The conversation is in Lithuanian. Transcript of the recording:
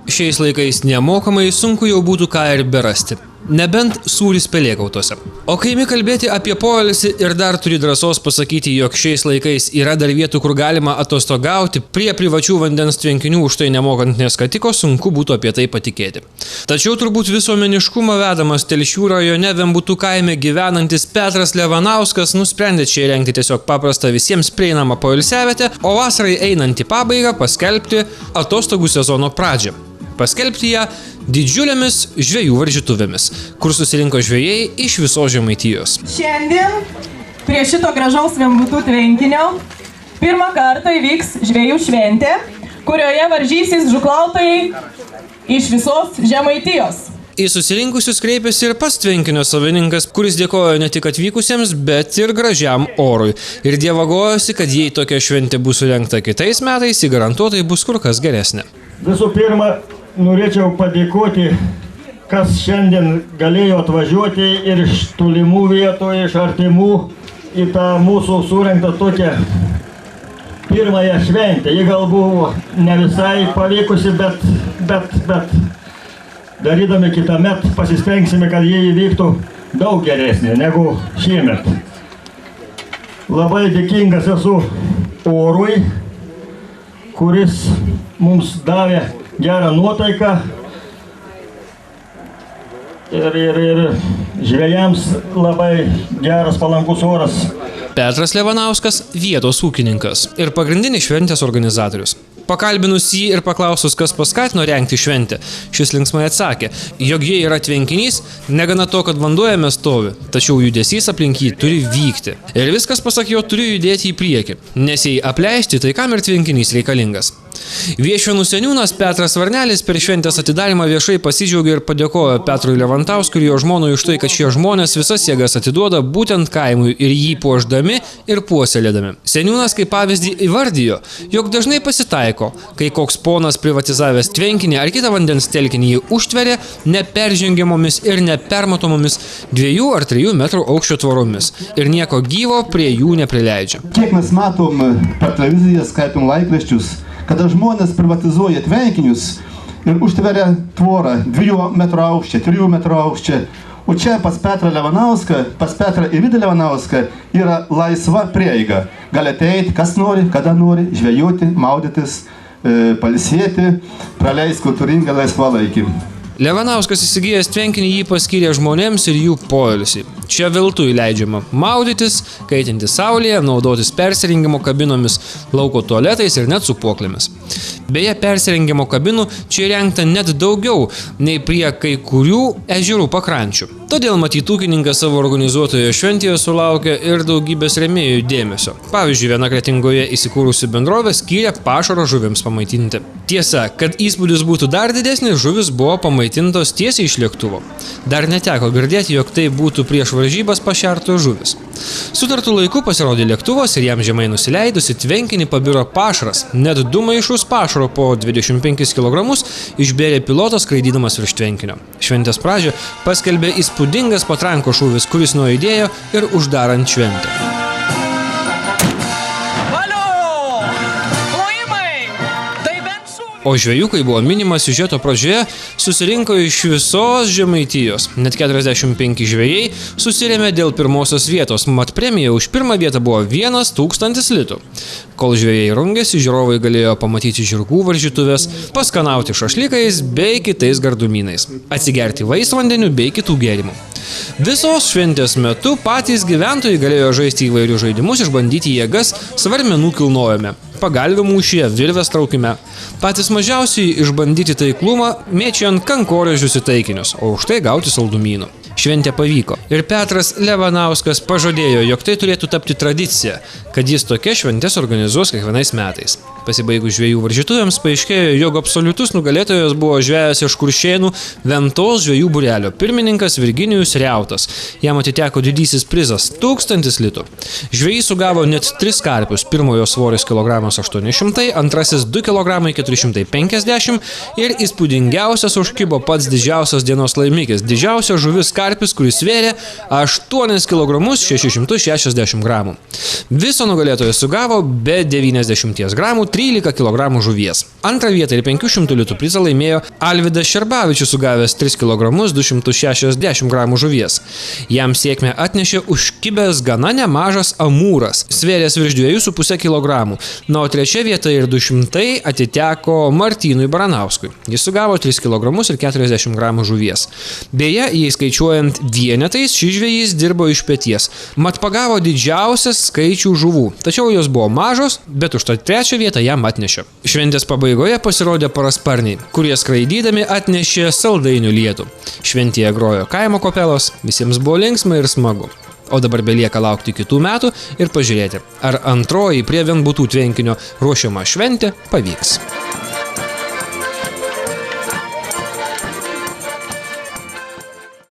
Šiais laikais nemokamai sunku jau būtų ką ir berasti. Nebent sūris pelėkautose. O kai imi kalbėti apie poilsį ir dar turi drąsos pasakyti, jog šiais laikais yra dar vietų, kur galima atostogauti prie privačių vandens tvenkinių už tai nemokant nė skatiko, sunku būtų apie tai patikėti. Tačiau turbūt visuomeniškumo vedamas Telšių rajone Vembutų kaime gyvenantis Petras Levanauskas nusprendė čia įrengti tiesiog paprastą visiems prieinamą poilsiavietę, o vasarai einant į pabaigą paskelbti atostogų sezono pradžią. Paskelbti ją didžiulėmis žvejų varžytuvėmis, kur susirinko žvejai iš visos Žemaitijos. Šiandien prie šito gražaus Vembutų tvenkinio pirmą kartą įvyks žvejų šventė, kurioje varžysis žuklautojai iš visos Žemaitijos. Į susirinkusius kreipėsi ir pats tvenkinio savininkas, kuris dėkojo ne tik atvykusiems, bet ir gražiam orui. Ir dievagojosi, kad jei tokia šventė bus surengta kitais metais, ji garantuotai bus kur kas geresnė. Visų pirma, norėčiau padėkoti, kas šiandien galėjo atvažiuoti ir iš tolimų vietų, iš artimų į tą mūsų surengtą tokią pirmąją šventę. Ji gal buvo ne visai pavykusi, bet darydami kitąmet pasistengsime, kad jie įvyktų daug geresnė negu šiemet. Labai dėkingas esu orui, kuris mums davė gerą nuotaiką ir žvejams labai geras palankus oras. Petras Levanauskas vietos ūkininkas ir pagrindinis šventės organizatorius. Pakalbinus jį ir paklausus, kas paskatino rengti šventę, šis linksmai atsakė, jog jie yra tvenkinys, negana to, kad vanduo jame stovi, tačiau judesys aplink jį turi vykti. Ir viskas, pasak jo, turi judėti į priekį, nes jei apleisti, tai kam ir tvenkinys reikalingas. Viešvenų seniūnas Petras Varnelis per šventės atidarymą viešai pasidžiaugė ir padėkojo Petrui Levantauskui ir jo žmonui už tai, kad šie žmonės visas jėgas atiduoda būtent kaimui ir jį puošdami ir puoselėdami. Seniūnas kaip pavyzdį įvardijo, jog dažnai pasitaiko, kai koks ponas privatizavęs tvenkinį ar kitą vandens telkinį jį užtveria neperžengiamomis ir nepermatomomis 2 ar 3 metrų aukščio tvoromis ir nieko gyvo prie jų neprileidžia. Kiek mes matom per televiziją, skaitom laikraščius, kada žmonės privatizuoja tvenkinius ir užtveria tvorą 2 metrų aukščio, 3 metrų aukščio. O čia pas Petrą Levanauską, pas Petrą ir Vidą Levanauską yra laisva prieiga. Gali ateiti, kas nori, kada nori, žvejoti, maudytis, pailsėti, praleisti kultūringą laisvalaikį. Levanauskas įsigijęs tvenkinį jį paskyrė žmonėms ir jų poilsiui. Čia veltui leidžiama maudytis, kaitinti saulėje, naudotis persirengimo kabinomis, lauko tualetais ir net sūpuoklėmis. Beje, persirengimo kabinų čia įrengta net daugiau nei prie kai kurių ežerų pakrančių. Todėl matyt ūkininkas savo organizuotoje šventėje sulaukė ir daugybės rėmėjų dėmesio. Pavyzdžiui, viena Kretingoje įsikūrusi bendrovė skyrė pašaro žuvims pamaitinti. Tiesa, kad įspūdis būtų dar didesnis, žuvis buvo pamaitintos tiesiai iš lėktuvo. Dar neteko girdėti, jog tai būtų prieš varžybas pašertos žuvis. Sutartų laiku pasirodė lėktuvas ir jam žemai nusileidus į tvenkinį pabiro pašaras. Net 2 maišus pašaro po 25 kg išbėrė pilotas skraidydamas virš tvenkinio. Šventės pradžią paskelbė įspūdingas patranko šūvis, kuris nuaidėjo ir uždarant šventę. O žvejų, buvo minima siužeto pradžioje, susirinko iš visos Žemaitijos. Net 45 žvejai susirėmė dėl pirmosios vietos, mat premija už pirmą vietą buvo 1000 litų. Kol žvejai rungėsi, žiūrovai galėjo pamatyti žirgų varžytuves, paskanauti šašlykais bei kitais gardumynais, atsigerti vaisvandeniu bei kitų gėrimų. Visos šventės metu patys gyventojai galėjo žaisti įvairius žaidimus, išbandyti jėgas svarmenų kilnojime, pagalvių mūšyje, virvės traukime. Patys mažiausiai išbandyti taiklumą mėčiant kankorėžius į taikinius, o už tai gauti saldumynų. Šventė pavyko. Ir Petras Levanauskas pažadėjo, jog tai turėtų tapti tradicija, kad jis tokias šventes organizuos kiekvienais metais. Pasibaigus žvejų varžytuvėms paaiškėjo, jog absoliutus nugalėtojas buvo žvejas iš Kuršėnų Ventos žvejų būrelio pirmininkas Virginijus Riautas. Jam atiteko didysis prizas 1000 litų. Žvejai sugavo net 3 karpius, pirmojo svoris 800 kg, antrasis 2 kg 450 ir įspūdingiausias užkibo pats didžiausias dienos laimikis, didžiausia žuvis karpis karpis, kuris svėrė 8 kg 660 gramų. Viso nugalėtojas sugavo be 90 gramų 13 kg žuvies. Antrą vietą ir 500 litų prizą laimėjo Alvydas Šerbavičius sugavęs 3 kg 260 gramų žuvies. Jam sėkmę atnešė užkibęs gana nemažas amūras, svėręs virš 2,5 kg. Na, o trečia vieta ir 200 atiteko Martynui Baranauskui. Jis sugavo 3 kg ir 40 gramų žuvies. Beje, jei skaičiuojant vienetais, šis žvejys dirbo iš peties. Mat pagavo didžiausias skaičių žuvų, tačiau jos buvo mažos, bet užtat trečią vietą jam atnešė. Šventės pabaigoje pasirodė parasparniai, kurie skraidydami atnešė saldainių lietų. Šventėje grojo kaimo kopelos, visiems buvo linksma ir smagu. O dabar belieka laukti kitų metų ir pažiūrėti, ar antroji prie Vienbutų tvenkinio ruošiama šventė pavyks.